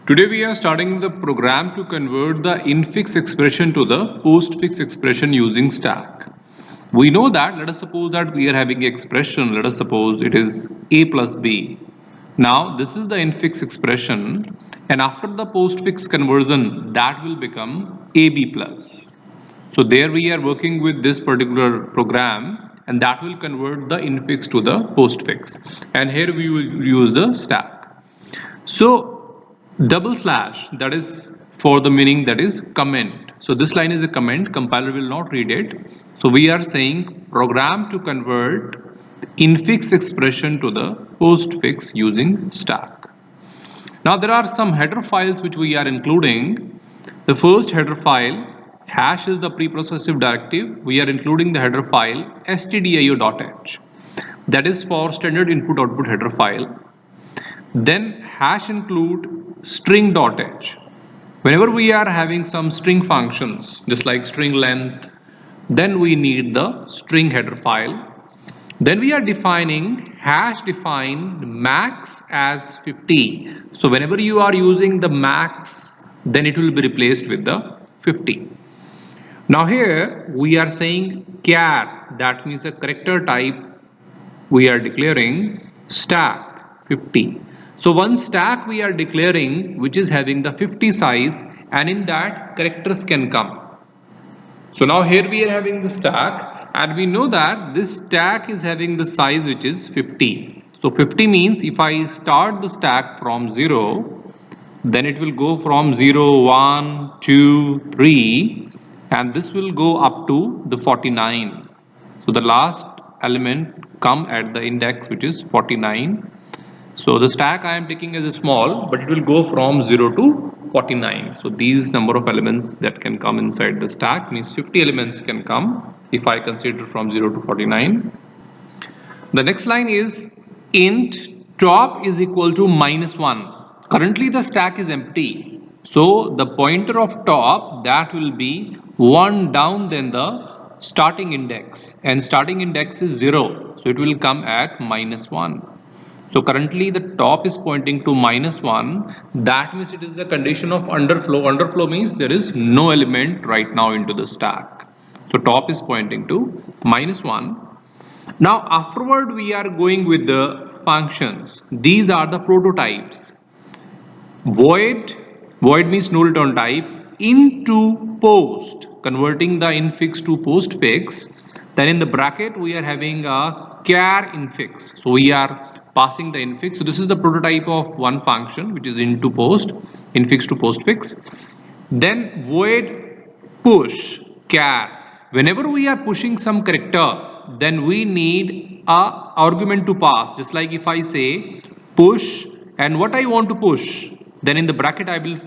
Today we are starting the program to convert the infix expression to the postfix expression using stack. We know that, let us suppose that we are having an expression, let us suppose it is a plus b. Now this is the infix expression, and after the postfix conversion that will become ab plus. So there we are working with this particular program, and that will convert the infix to the postfix, and here we will use the stack. So double slash, that is for the meaning, that is comment. So this line is a comment, compiler will not read it. So we are saying program to convert infix expression to the postfix using stack. Now there are some header files which we are including. The first header file, hash is the preprocessive directive. We are including the header file stdio.h. That is for standard input output header file. Then hash include string.h. Whenever we are having some string functions just like string length, then we need the string header file. Then we are defining hash define max as 50. So whenever you are using the max, then it will be replaced with the 50. Now here we are saying char, that means a character type. We are declaring stack 50. So one stack we are declaring which is having the 50 size, and in that characters can come. So now here we are having the stack, and we know that this stack is having the size which is 50. So 50 means if I start the stack from 0, then it will go from 0, 1, 2, 3, and this will go up to the 49. So the last element come at the index which is 49. So the stack I am taking as a small, but it will go from 0 to 49. So these number of elements that can come inside the stack means 50 elements can come if I consider from 0 to 49. The next line is int top is equal to -1. Currently the stack is empty. So the pointer of top, that will be one down than the starting index, and starting index is 0. So it will come at -1. So currently the top is pointing to -1. That means it is a condition of underflow. Underflow means there is no element right now into the stack. So top is pointing to -1. Now afterward we are going with the functions. These are the prototypes. Void means no return type, into post, converting the infix to postfix. Then in the bracket we are having a char infix. So we are passing the infix. So this is the prototype of one function which is into post, infix to postfix. Then void push char. Whenever we are pushing some character, then we need a argument to pass. Just like if I say push and what I want to push, then in the bracket I will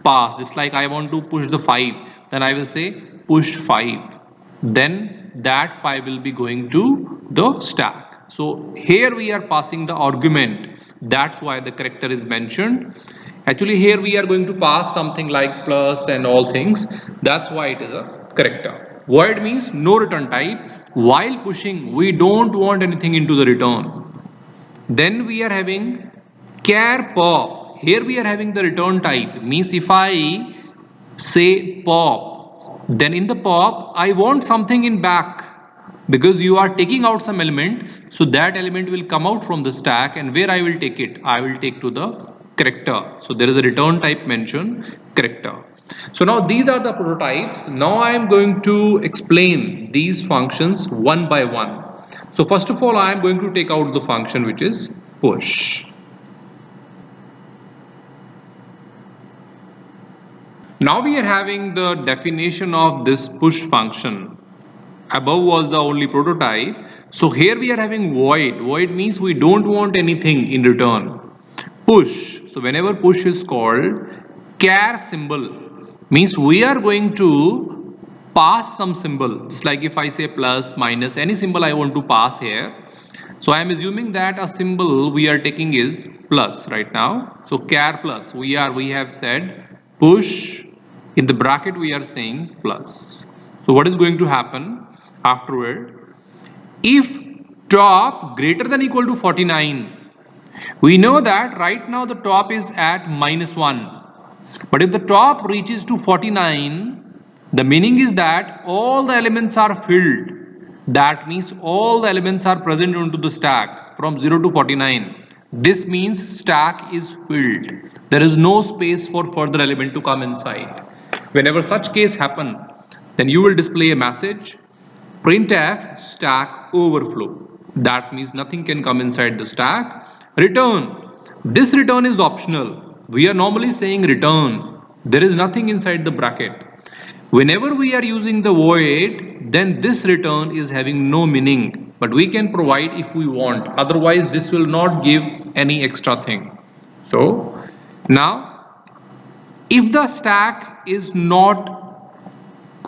pass. Just like I want to push the 5, then I will say push 5. Then that 5 will be going to the stack. So here we are passing the argument. That's why the character is mentioned. Actually here we are going to pass something like plus and all things. That's why it is a character. Void means no return type. While pushing, we don't want anything into the return. Then we are having char pop. Here we are having the return type. Means if I say pop, then in the pop I want something in back, because you are taking out some element. So that element will come out from the stack, and where I will take it? I will take to the character. So there is a return type mentioned, character. So now these are the prototypes. Now I am going to explain these functions one by one. So first of all I am going to take out the function which is push. Now we are having the definition of this push function. Above was the only prototype. So here we are having void. Void means we don't want anything in return. Push. So whenever push is called, char symbol means we are going to pass some symbol. Just like if I say plus, minus, any symbol I want to pass here. So I am assuming that a symbol we are taking is plus right now. So char plus. We have said push. In the bracket we are saying plus. So what is going to happen afterward? If top greater than equal to 49, we know that right now the top is at -1. But if the top reaches to 49, the meaning is that all the elements are filled. That means all the elements are present into the stack from 0 to 49. This means stack is filled. There is no space for further element to come inside. Whenever such case happen, then you will display a message, printf stack overflow. That means nothing can come inside the stack. Return. This return is optional. We are normally saying return. There is nothing inside the bracket. Whenever we are using the void, then this return is having no meaning, but we can provide if we want. Otherwise, this will not give any extra thing. So now, if the stack is not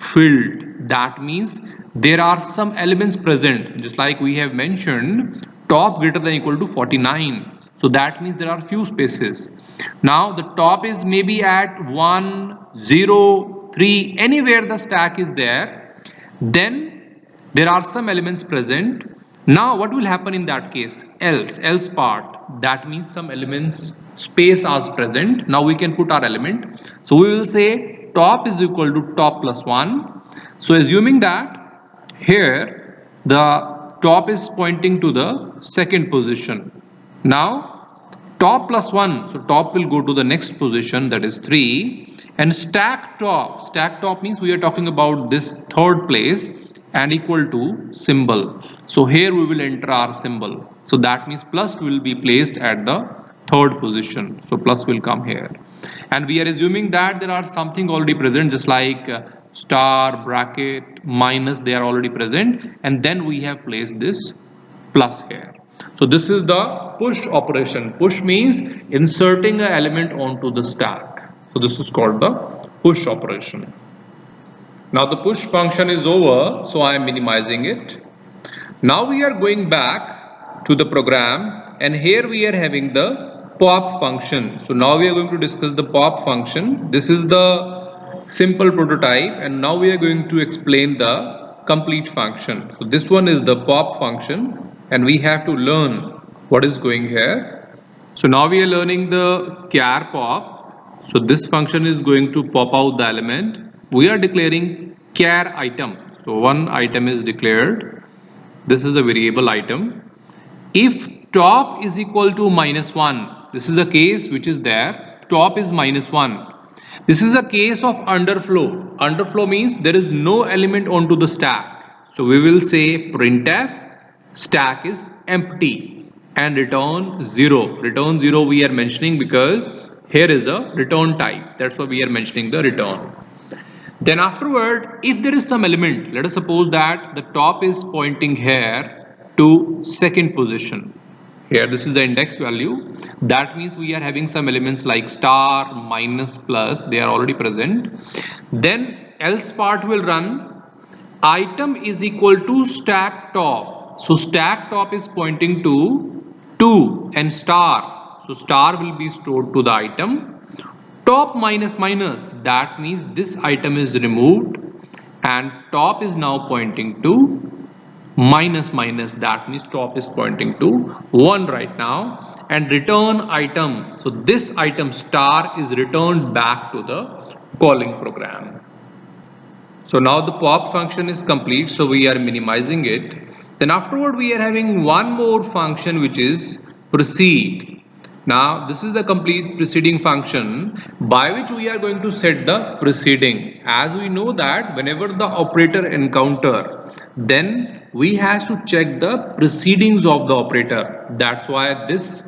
filled, that means there are some elements present, just like we have mentioned, top greater than equal to 49. So that means there are few spaces. Now the top is maybe at 1, 0, 3, anywhere the stack is there, then there are some elements present. Now what will happen in that case? Else part, that means some elements space is present. Now we can put our element. So we will say top is equal to top plus 1. So assuming that here the top is pointing to the second position. Now top plus 1, so top will go to the next position, that is 3, and stack top means we are talking about this third place and equal to symbol. So here we will enter our symbol. So that means plus will be placed at the third position. So plus will come here. And we are assuming that there are something already present, just like star, bracket, minus, they are already present, and then we have placed this plus here. So this is the push operation. Push means inserting an element onto the stack. So this is called the push operation. Now the push function is over, so I am minimizing it. Now we are going back to the program, and here we are having the pop function. So now we are going to discuss the pop function. This is the simple prototype, and now we are going to explain the complete function. So this one is the pop function, and we have to learn what is going here. So now we are learning the char pop. So this function is going to pop out the element. We are declaring char item. So one item is declared. This is a variable item. If top is equal to -1, this is a case which is there, top is -1. This is a case of underflow. Underflow means there is no element onto the stack. So we will say printf stack is empty and return 0. Return 0 we are mentioning because here is a return type. That's why we are mentioning the return. Then afterward, if there is some element, let us suppose that the top is pointing here to second position. Here this is the index value. That means we are having some elements like star, minus, plus, they are already present. Then else part will run item is equal to stack top. So stack top is pointing to 2 and star. So star will be stored to the item. Top minus minus, that means this item is removed, and top is now pointing to minus minus, that means top is pointing to 1 right now, and return item. So this item star is returned back to the calling program. So now the pop function is complete, so we are minimizing it. Then afterward we are having one more function which is proceed. Now this is the complete preceding function by which we are going to set the preceding. As we know that whenever the operator encounter, then we have to check the precedings of the operator. That's why this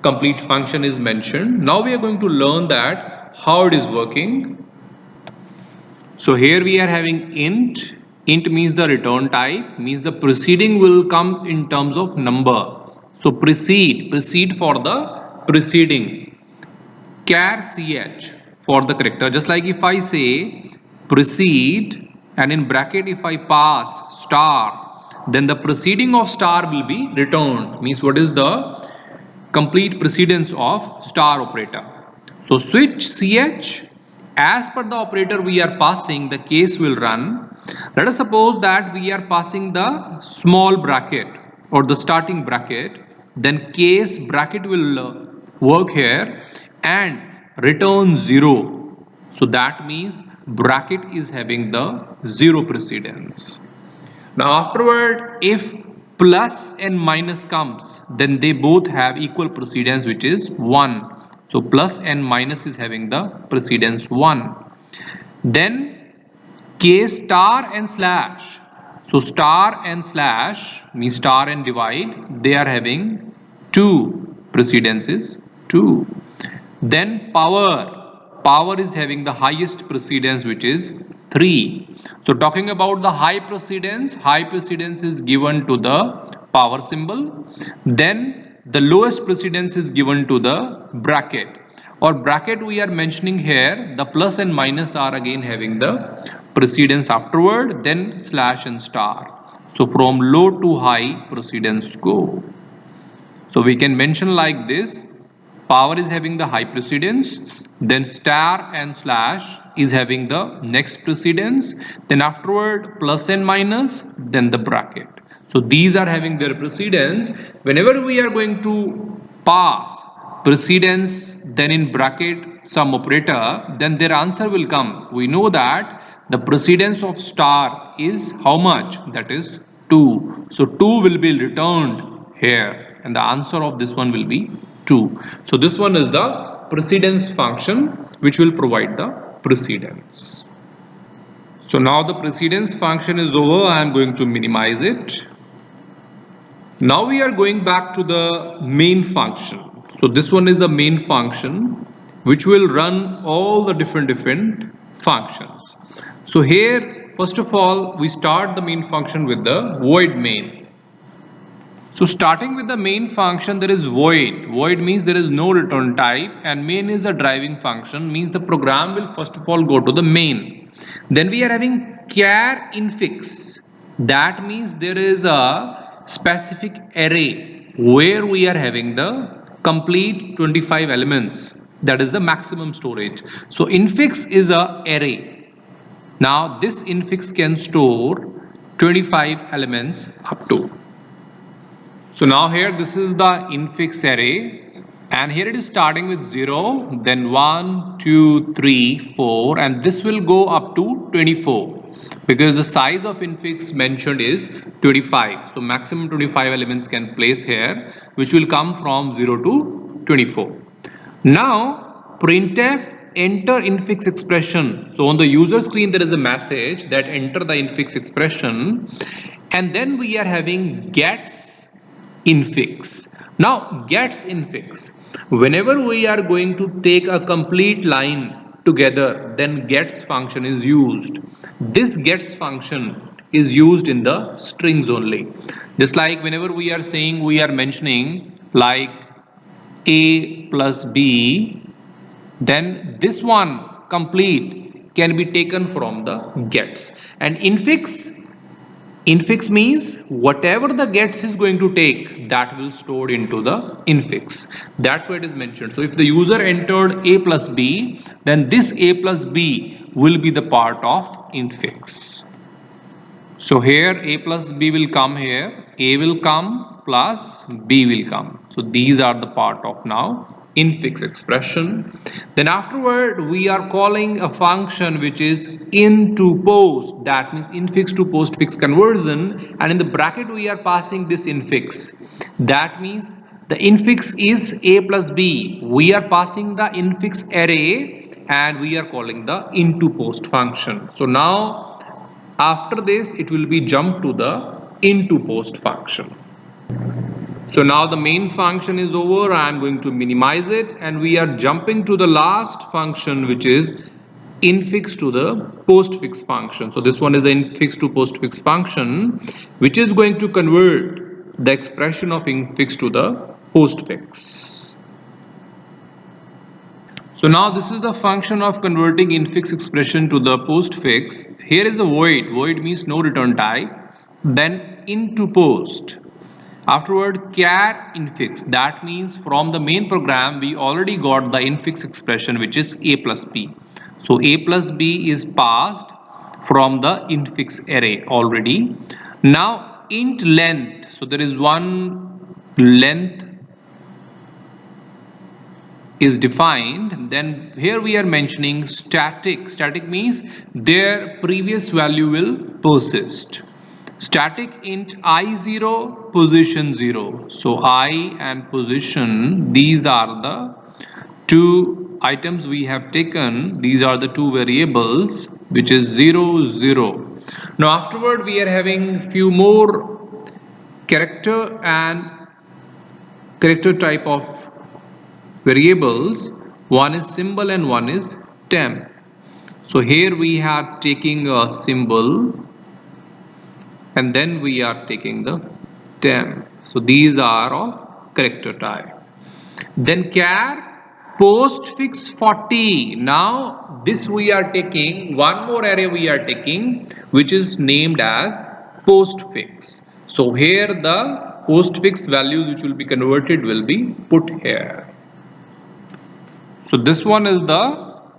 complete function is mentioned. Now we are going to learn that how it is working. So here we are having int. Int means the return type, means the preceding will come in terms of number. So proceed for the preceding, char ch for the character. Just like if I say proceed and in bracket if I pass star, then the preceding of star will be returned, means what is the complete precedence of star operator. So switch ch, as per the operator we are passing, the case will run. Let us suppose that we are passing the small bracket or the starting bracket, then case bracket will work here and return 0. So that means bracket is having the 0 precedence. Now afterward, if plus and minus comes, then they both have equal precedence, which is 1. So plus and minus is having the precedence 1. Then K star and slash. So star and slash means star and divide, they are having 2 precedences 2. Then power is having the highest precedence, which is 3. So talking about the high precedence is given to the power symbol. Then the lowest precedence is given to the bracket. Or bracket we are mentioning here, the plus and minus are again having the precedence afterward, then slash and star. So from low to high precedence go. So we can mention like this: power is having the high precedence, then star and slash is having the next precedence, then afterward plus and minus, then the bracket. So these are having their precedence. Whenever we are going to pass precedence, then in bracket some operator, then their answer will come. We know that the precedence of star is how much? That is 2. So 2 will be returned here, and the answer of this one will be 2. So this one is the precedence function which will provide the precedence. So now the precedence function is over. I am going to minimize it. Now we are going back to the main function. So this one is the main function which will run all the different functions. So here first of all we start the main function with the void main. So starting with the main function, there is void. Void means there is no return type, and main is a driving function, means the program will first of all go to the main. Then we are having char infix. That means there is a specific array where we are having the complete 25 elements. That is the maximum storage. So infix is a array. Now this infix can store 25 elements up to. So now here this is the infix array, and here it is starting with 0, then 1, 2, 3, 4, and this will go up to 24 because the size of infix mentioned is 25. So maximum 25 elements can place here, which will come from 0 to 24. Now printf enter infix expression. So on the user screen there is a message that enter the infix expression, and then we are having gets infix. Now gets infix, whenever we are going to take a complete line together, then gets function is used. This gets function is used in the strings only. Just like whenever we are saying, we are mentioning like a plus b, then this one complete can be taken from the gets. And infix means whatever the gets is going to take, that will stored into the infix. That's why it is mentioned. So if the user entered a plus b, then this a plus b will be the part of infix. So here a plus b will come here, a will come plus b will come. So these are the part of now infix expression. Then afterward we are calling a function which is into post, that means infix to postfix conversion, and in the bracket we are passing this infix. That means the infix is a plus b, we are passing the infix array and we are calling the into post function. So now after this it will be jump to the into post function. So now the main function is over. I am going to minimize it, and we are jumping to the last function, which is infix to the postfix function. So this one is an infix to postfix function which is going to convert the expression of infix to the postfix. So now this is the function of converting infix expression to the postfix. Here is a void. Void means no return type. Then into post. Afterward char infix, that means from the main program we already got the infix expression which is a plus b. So a plus b is passed from the infix array already. Now int length, so there is one length is defined, then here we are mentioning static. Static means their previous value will persist. Static int I0, position 0. So I and position, these are the two items we have taken. These are the two variables, which is 0, 0. Now afterward we are having few more character and character type of variables. One is symbol and one is temp. So here we are taking a symbol and then we are taking the temp. So these are of character type. Then char postfix 40. Now this we are taking one more array we are taking, which is named as postfix. So here the postfix values which will be converted will be put here. So this one is the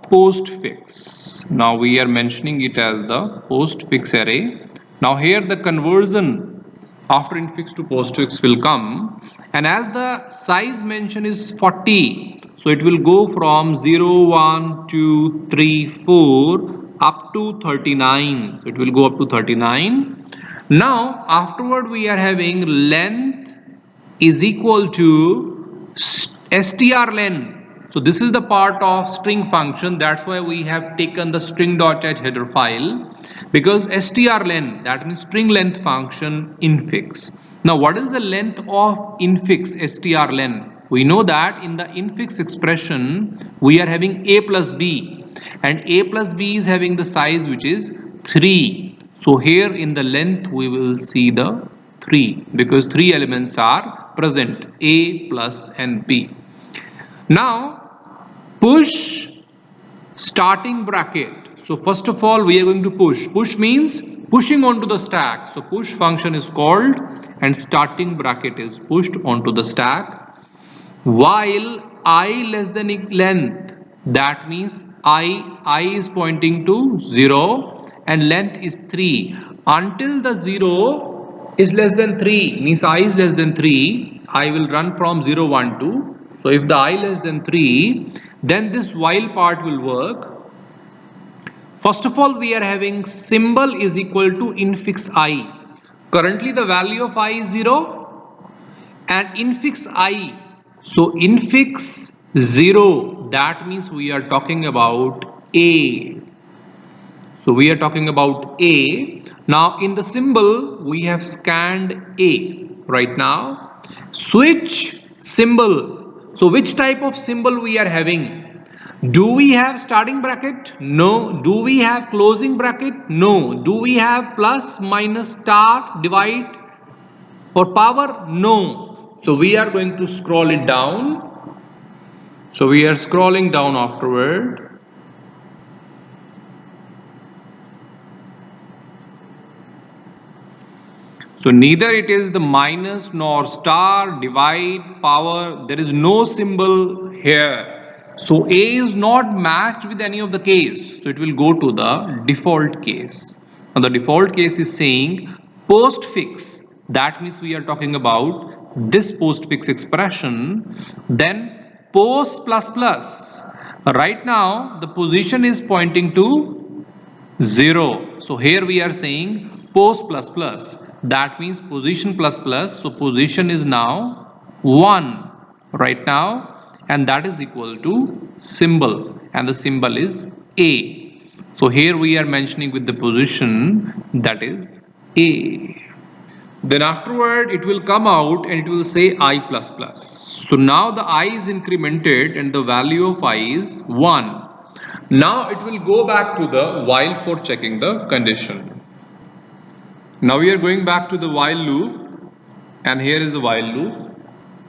postfix. Now we are mentioning it as the postfix array. Now here the conversion after infix to postfix will come, and as the size mentioned is 40, so it will go from 0, 1, 2, 3, 4 up to 39. So it will go up to 39. Now afterward we are having length is equal to strlen. So this is the part of string function. That's why we have taken the string.h header file, because strlen, that means string length function infix. Now what is the length of infix strlen? We know that in the infix expression we are having a plus b, and a plus b is having the size which is 3. So here in the length we will see the 3, because 3 elements are present, a plus and b. Now push starting bracket. So first of all we are going to push. Push means pushing onto the stack. So push function is called and starting bracket is pushed onto the stack. While I less than length, that means I is pointing to 0 and length is 3. Until the 0 is less than 3, means I is less than 3, I will run from 0, 1, 2. So if the I less than 3, then this while part will work. First of all we are having symbol is equal to infix I. Currently the value of I is 0 and infix I. So infix 0, that means we are talking about A. So we are talking about A. Now in the symbol we have scanned A right now. Switch symbol. So which type of symbol we are having? Do we have starting bracket? No. Do we have closing bracket? No. Do we have plus, minus, star, divide or power? No. So we are going to scroll it down. So we are scrolling down afterward. So neither it is the minus nor star, divide, power. There is no symbol here. So A is not matched with any of the case. So it will go to the default case. Now the default case is saying postfix. That means we are talking about this postfix expression. Then post plus plus. Right now the position is pointing to 0. So here we are saying post plus plus. That means position plus plus. So position is now 1 right now, and that is equal to symbol, and the symbol is A. So here we are mentioning with the position, that is A. Then afterward it will come out and it will say I plus plus. So now the I is incremented and the value of I is 1. Now it will go back to the while for checking the condition. Now we are going back to the while loop, and here is the while loop.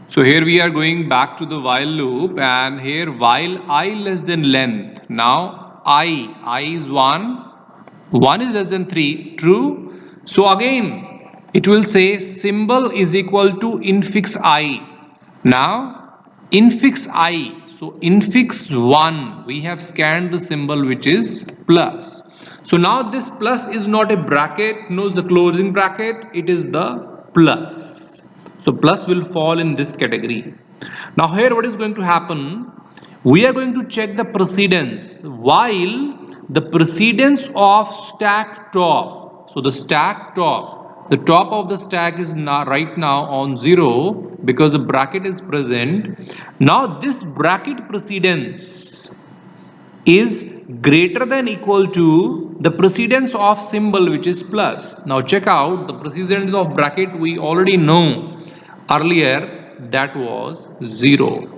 So here we are going back to the while loop, and here while I less than length. Now I is 1, 1 is less than 3, true. So again it will say symbol is equal to infix I. Now infix I, so infix 1, we have scanned the symbol which is plus. So now this plus is not a bracket, no, the closing bracket, it is the plus. So plus will fall in this category. Now here what is going to happen? we are going to check the precedence while the precedence of stack top. So the stack top, the top of the stack is now right now on 0 because the bracket is present. Now this bracket precedence is greater than equal to the precedence of symbol, which is plus. Now check out the precedence of bracket. We already know earlier that was 0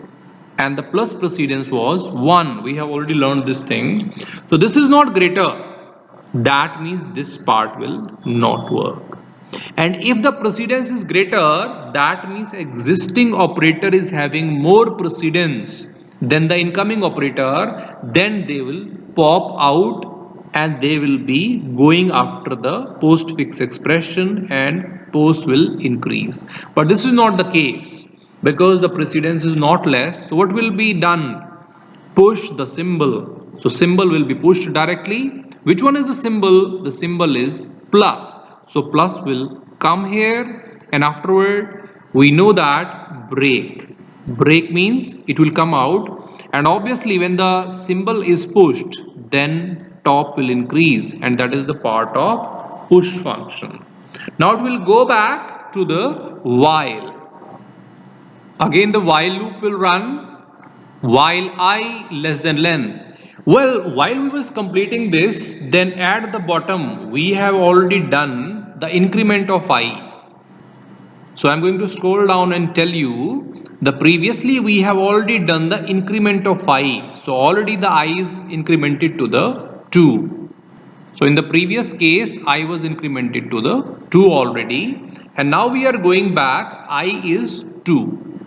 and the plus precedence was 1. We have already learned this thing. So this is not greater. That means this part will not work. And if the precedence is greater, that means existing operator is having more precedence than the incoming operator, then they will pop out and they will be going after the postfix expression and post will increase. But this is not the case because the precedence is not less. So what will be done? Push the symbol. So symbol will be pushed directly. Which one is the symbol? The symbol is plus. So plus will come here and afterward we know that break. Break means it will come out, and obviously when the symbol is pushed then top will increase, and that is the part of push function. Now it will go back to the while. Again the while loop will run while I less than length. Well, while we was completing this, then at the bottom we have already done the increment of I. So I'm going to scroll down and tell you the previously we have already done the increment of I. So already the I is incremented to the 2. So in the previous case I was incremented to the 2 already, and now we are going back. I is 2.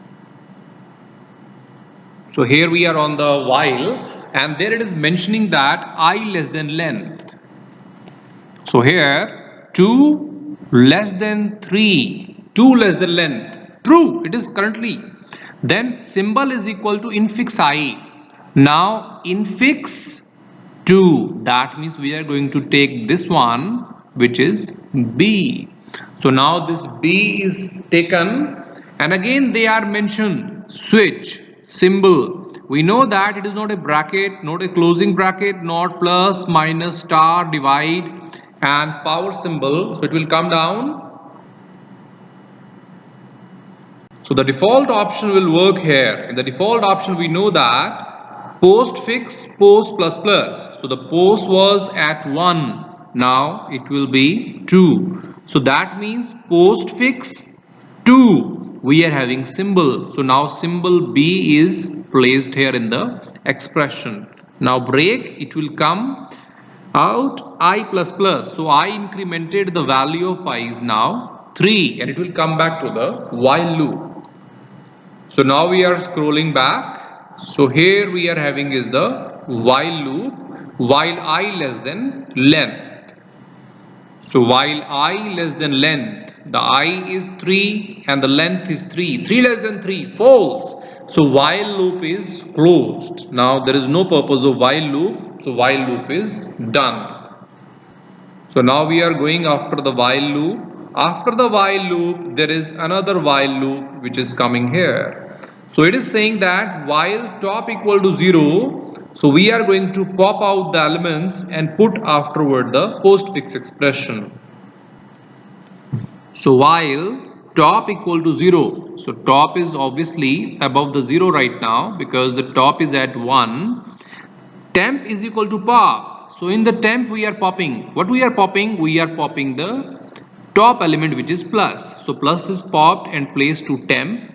So here we are on the while, and there it is mentioning that I less than length. So here 2 less than 3. 2 less than length. True, it is currently. Then symbol is equal to infix I. Now infix 2. That means we are going to take this one, which is B. So now this B is taken, and again they are mentioned switch symbol. We know that it is not a bracket, not a closing bracket, not plus, minus, star, divide and power symbol. So it will come down. So the default option will work here. In the default option we know that postfix post plus plus. So the post was at 1. Now it will be 2. So that means postfix 2. We are having symbol. So now symbol B is placed here in the expression. Now break, it will come out I plus plus. So I incremented the value of I is now 3, and it will come back to the while loop. So now we are scrolling back. So here we are having is the while loop, while I less than length. So while I less than length, the I is 3 and the length is 3. 3 less than 3, false. So while loop is closed. Now there is no purpose of while loop. So while loop is done. So now we are going after the while loop. After the while loop, there is another while loop which is coming here. So it is saying that while top equal to 0, so we are going to pop out the elements and put afterward the postfix expression. So while top equal to 0, so top is obviously above the 0 right now because the top is at 1. Temp is equal to pop. So in the temp we are popping. What we are popping? We are popping the top element, which is plus. So plus is popped and placed to temp.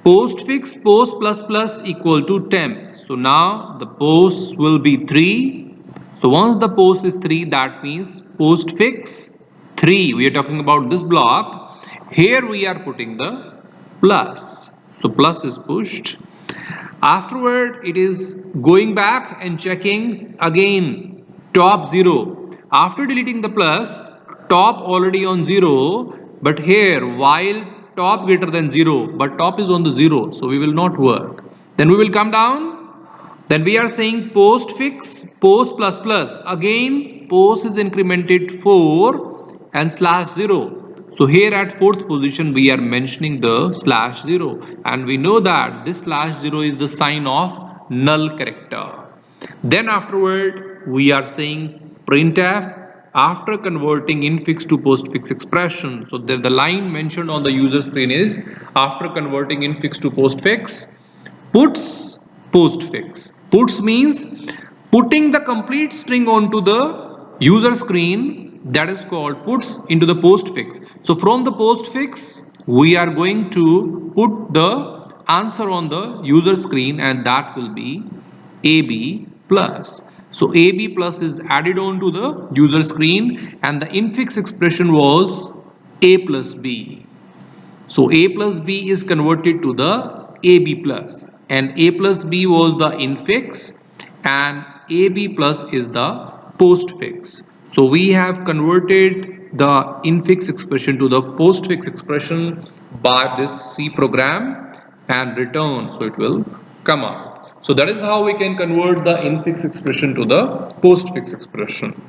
Postfix post plus plus equal to temp. So now the post will be 3. So once the post is 3, that means postfix 3. We are talking about this block. Here we are putting the plus. So plus is pushed. Afterward it is going back and checking again top 0. After deleting the plus, top already on 0, but here while top greater than 0, but top is on the 0, so we will not work. Then we will come down. Then we are saying postfix post plus plus. Again post is incremented 4 and slash 0. So here at 4th position we are mentioning the slash 0, and we know that this slash 0 is the sign of null character. Then afterward we are saying printf after converting infix to postfix expression. So there the line mentioned on the user screen is after converting infix to postfix, puts postfix. Puts means putting the complete string onto the user screen, that is called puts into the postfix. So from the postfix we are going to put the answer on the user screen, and that will be AB plus. So AB plus is added on to the user screen, and the infix expression was A plus B. So A plus B is converted to the AB plus, and A plus B was the infix and AB plus is the postfix. So we have converted the infix expression to the postfix expression by this C program and return, so it will come out. So that is how we can convert the infix expression to the postfix expression.